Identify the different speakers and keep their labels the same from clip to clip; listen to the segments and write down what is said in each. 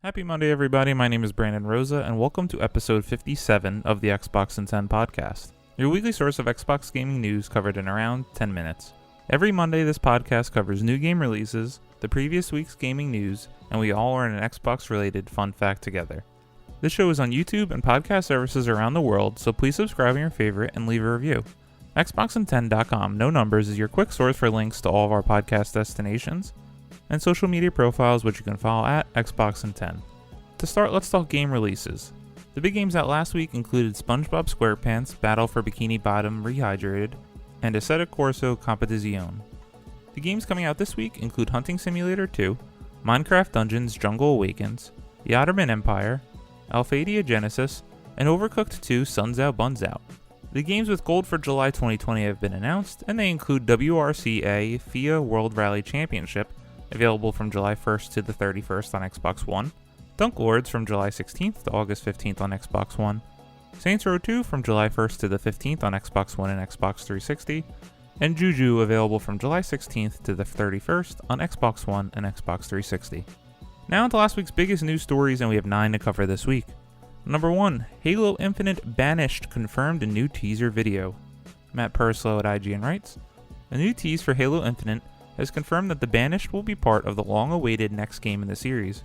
Speaker 1: Happy Monday, everybody. My name is Brandon Rosa, and welcome to episode 57 of the Xbox in 10 podcast, your weekly source of Xbox gaming news covered in around 10 minutes. Every Monday, this podcast covers new game releases, the previous week's gaming news, and we all learn an Xbox-related fun fact together. This show is on YouTube and podcast services around the world, so please subscribe on your favorite and leave a review. Xboxin10.com, no numbers, is your quick source for links to all of our podcast destinations and social media profiles, which you can follow at Xboxin10. To start, let's talk game releases. The big games out last week included SpongeBob SquarePants Battle for Bikini Bottom Rehydrated and Assetto Corsa Competizione. The games coming out this week include Hunting Simulator 2, Minecraft Dungeons Jungle Awakens, The Ottoman Empire, Alphadia Genesis, and Overcooked 2 Suns Out Buns Out. The games with gold for July 2020 have been announced, and they include WRCA FIA World Rally Championship, available from July 1st to the 31st on Xbox One, Dunk Lords from July 16th to August 15th on Xbox One, Saints Row 2 from July 1st to the 15th on Xbox One and Xbox 360, and Juju available from July 16th to the 31st on Xbox One and Xbox 360. Now into last week's biggest news stories, and we have 9 to cover this week. Number 1, Halo Infinite Banished confirmed a new teaser video. Matt Purslow at IGN writes, a new tease for Halo Infinite has confirmed that the Banished will be part of the long-awaited next game in the series.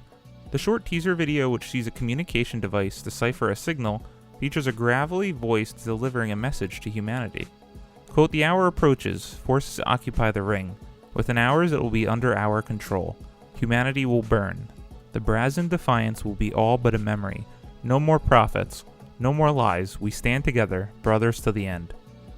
Speaker 1: The short teaser video, which sees a communication device decipher a signal, features a gravelly voice delivering a message to humanity. Quote, the hour approaches, forces occupy the ring. Within hours it will be under our control. Humanity will burn. The brazen defiance will be all but a memory. No more prophets. No more lies. We stand together, brothers to the end.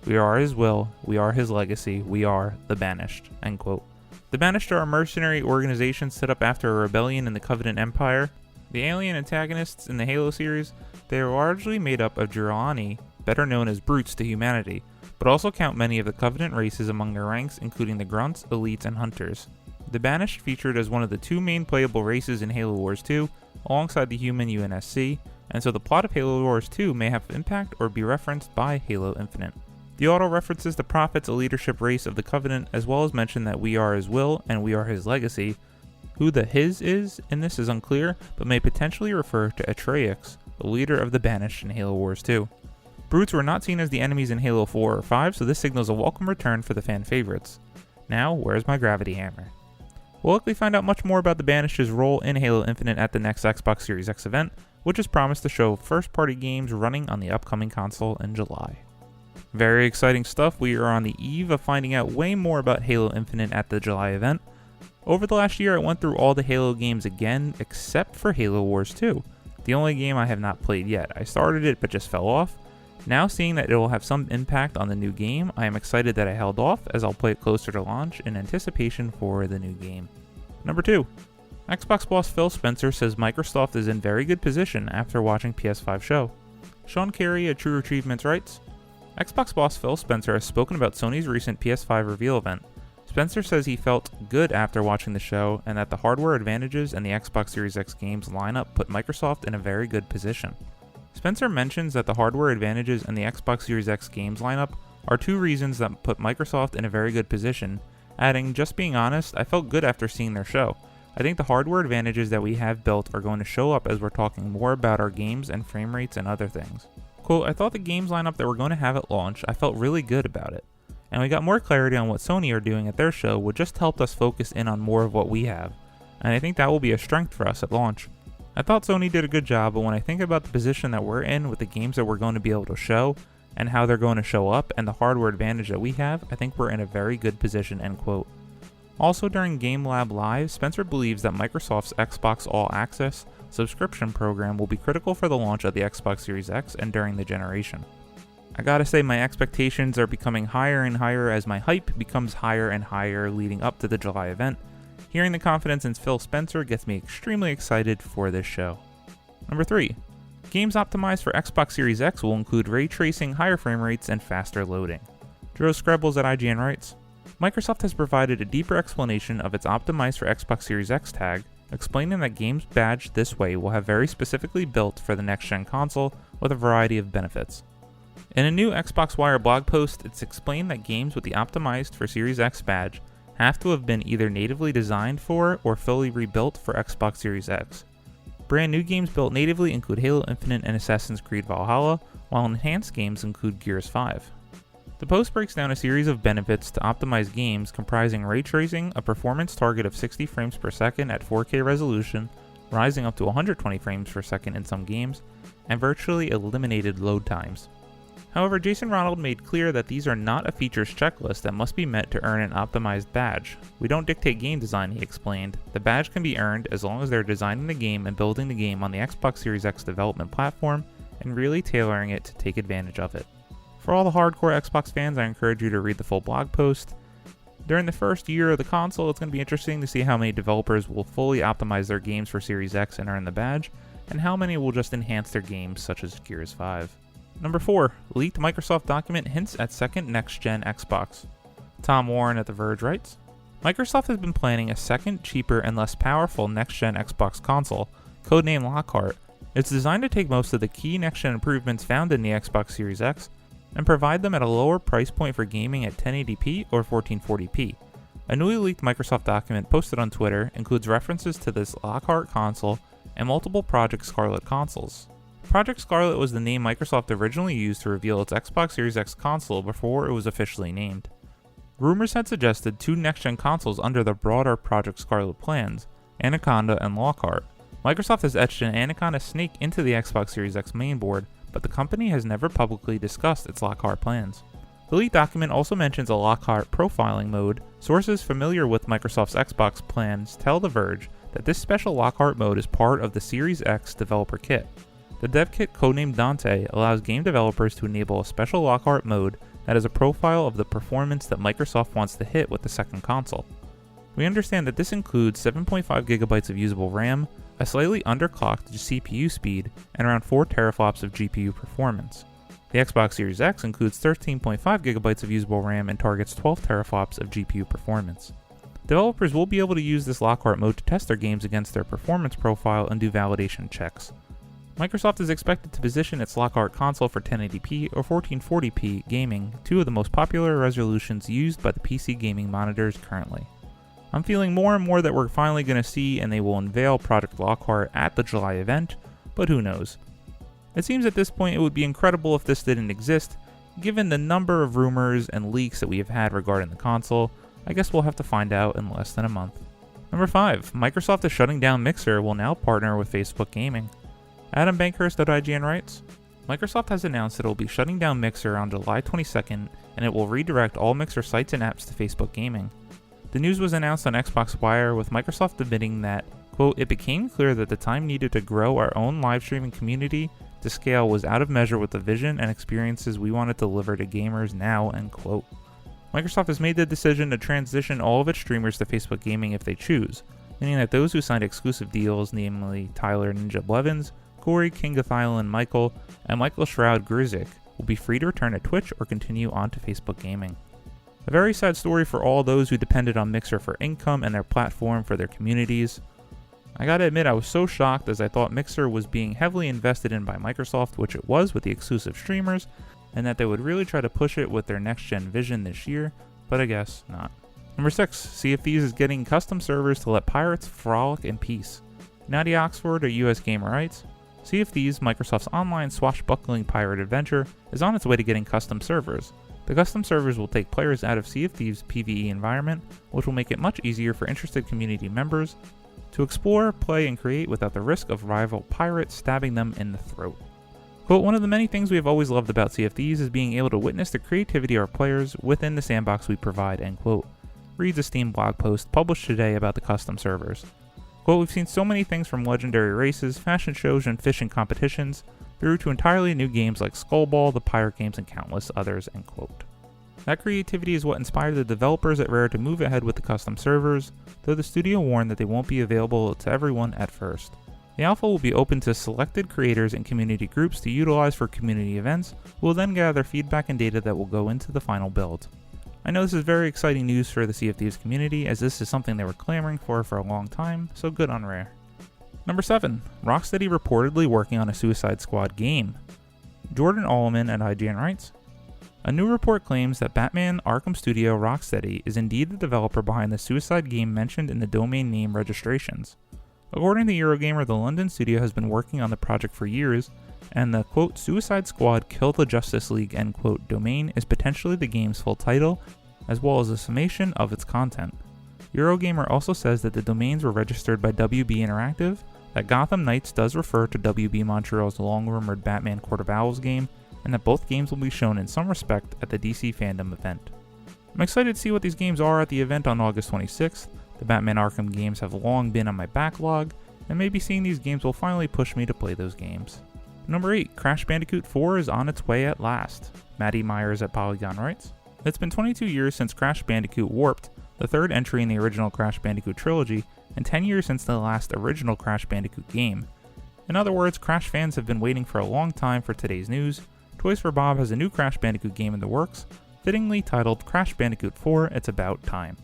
Speaker 1: We are his will, we are his legacy, we are the Banished. End quote. The Banished are a mercenary organization set up after a rebellion in the Covenant Empire. The alien antagonists in the Halo series, they are largely made up of Juralani, better known as brutes to humanity, but also count many of the Covenant races among their ranks, including the Grunts, Elites, and Hunters. The Banished featured as one of the 2 main playable races in Halo Wars 2, alongside the human UNSC, and so the plot of Halo Wars 2 may have impact or be referenced by Halo Infinite. The auto references the Prophets, a leadership race of the Covenant, as well as mention that we are his will and we are his legacy. Who the his is in this is unclear, but may potentially refer to Atreus, the leader of the Banished in Halo Wars 2. Brutes were not seen as the enemies in Halo 4 or 5, so this signals a welcome return for the fan favorites. Now, where's my gravity hammer? We'll likely find out much more about the Banished's role in Halo Infinite at the next Xbox Series X event, which is promised to show first-party games running on the upcoming console in July. Very exciting stuff. We are on the eve of finding out way more about Halo Infinite at the July event. Over the last year, I went through all the Halo games again, except for Halo Wars 2, the only game I have not played yet. I started it but just fell off. Now seeing that it will have some impact on the new game, I am excited that I held off, as I'll play it closer to launch in anticipation for the new game. Number 2. Xbox boss Phil Spencer says Microsoft is in very good position after watching PS5 show. Sean Carey at True Achievements writes, Xbox boss Phil Spencer has spoken about Sony's recent PS5 reveal event. Spencer says he felt good after watching the show and that the hardware advantages and the Xbox Series X games lineup put Microsoft in a very good position. Spencer mentions that the hardware advantages and the Xbox Series X games lineup are 2 reasons that put Microsoft in a very good position, adding, just being honest, I felt good after seeing their show. I think the hardware advantages that we have built are going to show up as we're talking more about our games and frame rates and other things. Quote, I thought the games lineup that we're going to have at launch, I felt really good about it. And we got more clarity on what Sony are doing at their show, which just helped us focus in on more of what we have. And I think that will be a strength for us at launch. I thought Sony did a good job, but when I think about the position that we're in with the games that we're going to be able to show, and how they're going to show up, and the hardware advantage that we have, I think we're in a very good position, end quote. Also during Game Lab Live, Spencer believes that Microsoft's Xbox All Access subscription program will be critical for the launch of the Xbox Series X and during the generation. I gotta say my expectations are becoming higher and higher as my hype becomes higher and higher leading up to the July event. Hearing the confidence in Phil Spencer gets me extremely excited for this show. Number 3. Games optimized for Xbox Series X will include ray tracing, higher frame rates, and faster loading. Drew Screbbles at IGN writes, Microsoft has provided a deeper explanation of its optimized for Xbox Series X tag, explaining that games badged this way will have very specifically built for the next-gen console with a variety of benefits. In a new Xbox Wire blog post, it's explained that games with the optimized for Series X badge have to have been either natively designed for or fully rebuilt for Xbox Series X. Brand new games built natively include Halo Infinite and Assassin's Creed Valhalla, while enhanced games include Gears 5. The post breaks down a series of benefits to optimize games comprising ray tracing, a performance target of 60 frames per second at 4K resolution, rising up to 120 frames per second in some games, and virtually eliminated load times. However, Jason Ronald made clear that these are not a features checklist that must be met to earn an optimized badge. We don't dictate game design, he explained. The badge can be earned as long as they're designing the game and building the game on the Xbox Series X development platform and really tailoring it to take advantage of it. For all the hardcore Xbox fans, I encourage you to read the full blog post. During the first year of the console, it's going to be interesting to see how many developers will fully optimize their games for Series X and earn the badge, and how many will just enhance their games, such as Gears 5. Number 4. Leaked Microsoft document hints at second next-gen Xbox. Tom Warren at The Verge writes, Microsoft has been planning a second, cheaper, and less powerful next-gen Xbox console, codenamed Lockhart. It's designed to take most of the key next-gen improvements found in the Xbox Series X and provide them at a lower price point for gaming at 1080p or 1440p. A newly leaked Microsoft document posted on Twitter includes references to this Lockhart console and multiple Project Scarlet consoles. Project Scarlet was the name Microsoft originally used to reveal its Xbox Series X console before it was officially named. Rumors had suggested two next-gen consoles under the broader Project Scarlet plans, Anaconda and Lockhart. Microsoft has etched an Anaconda snake into the Xbox Series X mainboard, but the company has never publicly discussed its Lockhart plans. The leaked document also mentions a Lockhart profiling mode. Sources familiar with Microsoft's Xbox plans tell The Verge that this special Lockhart mode is part of the Series X developer kit. The dev kit, codenamed Dante, allows game developers to enable a special Lockhart mode that is a profile of the performance that Microsoft wants to hit with the second console. We understand that this includes 7.5GB of usable RAM, a slightly underclocked CPU speed, and around 4 teraflops of GPU performance. The Xbox Series X includes 13.5GB of usable RAM and targets 12 teraflops of GPU performance. Developers will be able to use this Lockhart mode to test their games against their performance profile and do validation checks. Microsoft is expected to position its Lockhart console for 1080p or 1440p gaming, two of the most popular resolutions used by the PC gaming monitors currently. I'm feeling more and more that we're finally going to see and they will unveil Project Lockhart at the July event, but who knows. It seems at this point it would be incredible if this didn't exist, given the number of rumors and leaks that we have had regarding the console. I guess we'll have to find out in less than a month. Number 5. Microsoft is shutting down Mixer will now partner with Facebook Gaming. Adam Bankhurst at IGN writes, Microsoft has announced that it will be shutting down Mixer on July 22nd, and it will redirect all Mixer sites and apps to Facebook Gaming. The news was announced on Xbox Wire, with Microsoft admitting that, quote, it became clear that the time needed to grow our own live streaming community to scale was out of measure with the vision and experiences we wanted to deliver to gamers now, end quote. Microsoft has made the decision to transition all of its streamers to Facebook Gaming if they choose, meaning that those who signed exclusive deals, namely Tyler Ninja Blevins, Corey King of Island Michael, and Michael Shroud Gruzik, will be free to return to Twitch or continue on to Facebook Gaming. A very sad story for all those who depended on Mixer for income and their platform for their communities. I gotta admit, I was so shocked, as I thought Mixer was being heavily invested in by Microsoft, which it was with the exclusive streamers, and that they would really try to push it with their next-gen vision this year, but I guess not. Number 6. Sea of Thieves is getting custom servers to let pirates frolic in peace. Nadia Oxford at US Gamer writes, Sea of Thieves, Microsoft's online swashbuckling pirate adventure, is on its way to getting custom servers. The custom servers will take players out of Sea of Thieves' PvE environment, which will make it much easier for interested community members to explore, play, and create without the risk of rival pirates stabbing them in the throat. Quote, one of the many things we have always loved about Sea of Thieves is being able to witness the creativity of our players within the sandbox we provide, end quote, reads a Steam blog post published today about the custom servers. Quote, we've seen so many things from legendary races, fashion shows, and fishing competitions, through to entirely new games like Skullball, the Pirate games, and countless others, end quote. That creativity is what inspired the developers at Rare to move ahead with the custom servers, though the studio warned that they won't be available to everyone at first. The alpha will be open to selected creators and community groups to utilize for community events, who will then gather feedback and data that will go into the final build. I know this is very exciting news for the Sea of Thieves community, as this is something they were clamoring for a long time, so good on Rare. Number 7. Rocksteady reportedly working on a Suicide Squad game. Jordan Alleman at IGN writes, a new report claims that Batman Arkham Studio Rocksteady is indeed the developer behind the Suicide game mentioned in the domain name registrations. According to Eurogamer, the London studio has been working on the project for years, and the quote, Suicide Squad Kill the Justice League end quote domain is potentially the game's full title, as well as a summation of its content. Eurogamer also says that the domains were registered by WB Interactive, that Gotham Knights does refer to WB Montreal's long-rumored Batman Court of Owls game, and that both games will be shown in some respect at the DC Fandom event. I'm excited to see what these games are at the event on August 26th. The Batman Arkham games have long been on my backlog, and maybe seeing these games will finally push me to play those games. Number 8, Crash Bandicoot 4 is on its way at last. Maddie Myers at Polygon writes, it's been 22 years since Crash Bandicoot Warped, the third entry in the original Crash Bandicoot trilogy, and 10 years since the last original Crash Bandicoot game. In other words, Crash fans have been waiting for a long time for today's news. Toys for Bob has a new Crash Bandicoot game in the works, fittingly titled Crash Bandicoot 4 It's About Time.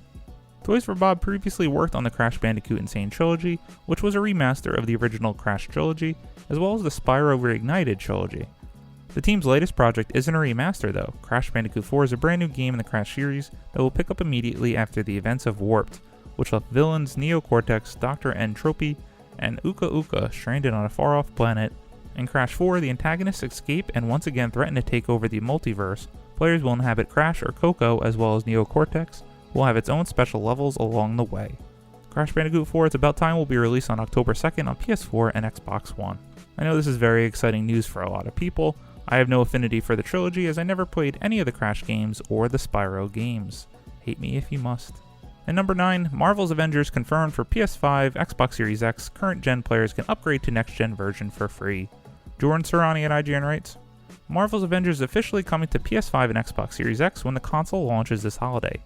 Speaker 1: Toys for Bob previously worked on the Crash Bandicoot Insane trilogy, which was a remaster of the original Crash trilogy, as well as the Spyro Reignited trilogy. The team's latest project isn't a remaster though. Crash Bandicoot 4 is a brand new game in the Crash series that will pick up immediately after the events of Warped, which left villains Neo Cortex, Dr. Entropy, and Uka Uka stranded on a far-off planet. In Crash 4, the antagonists escape and once again threaten to take over the multiverse. Players will inhabit Crash or Coco as well as Neo Cortex, will have its own special levels along the way. Crash Bandicoot 4 It's About Time will be released on October 2nd on PS4 and Xbox One. I know this is very exciting news for a lot of people. I have no affinity for the trilogy as I never played any of the Crash games or the Spyro games. Hate me if you must. And number 9, Marvel's Avengers confirmed for PS5, Xbox Series X, current gen players can upgrade to next gen version for free. Jordan Serrani at IGN writes, Marvel's Avengers is officially coming to PS5 and Xbox Series X when the console launches this holiday.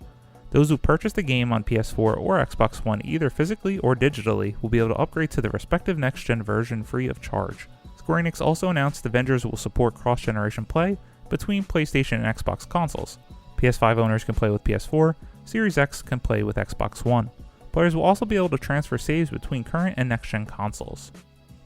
Speaker 1: Those who purchase the game on PS4 or Xbox One either physically or digitally will be able to upgrade to the respective next-gen version free of charge. Square Enix also announced Avengers will support cross-generation play between PlayStation and Xbox consoles. PS5 owners can play with PS4, Series X can play with Xbox One. Players will also be able to transfer saves between current and next-gen consoles.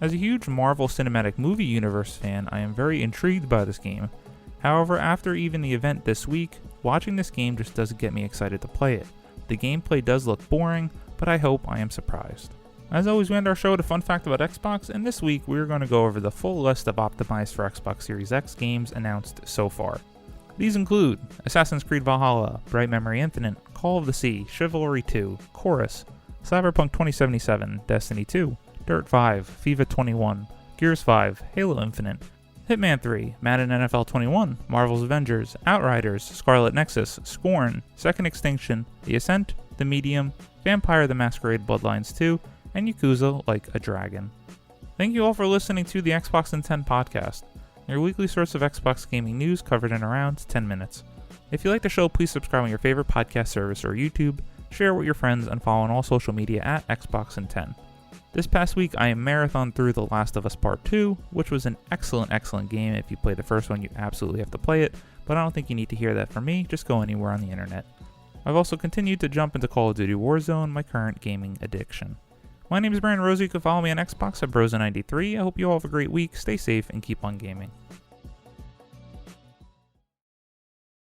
Speaker 1: As a huge Marvel Cinematic Movie Universe fan, I am very intrigued by this game. However, after even the event this week, watching this game just doesn't get me excited to play it. The gameplay does look boring, but I hope I am surprised. As always, we end our show with a fun fact about Xbox, and this week we're going to go over the full list of optimized for Xbox Series X games announced so far. These include Assassin's Creed Valhalla, Bright Memory Infinite, Call of the Sea, Chivalry 2, Chorus, Cyberpunk 2077, Destiny 2, Dirt 5, FIFA 21, Gears 5, Halo Infinite, Hitman 3, Madden NFL 21, Marvel's Avengers, Outriders, Scarlet Nexus, Scorn, Second Extinction, The Ascent, The Medium, Vampire the Masquerade Bloodlines 2, and Yakuza Like a Dragon. Thank you all for listening to the Xbox in 10 podcast, your weekly source of Xbox gaming news covered in around 10 minutes. If you like the show, please subscribe on your favorite podcast service or YouTube, share with your friends, and follow on all social media at Xbox in 10. This past week, I marathoned through The Last of Us Part 2, which was an excellent game. If you played the first one, you absolutely have to play it, but I don't think you need to hear that from me, just go anywhere on the internet. I've also continued to jump into Call of Duty Warzone, my current gaming addiction. My name is Brandon Rosa, you can follow me on Xbox at Brosa93. I hope you all have a great week, stay safe, and keep on gaming.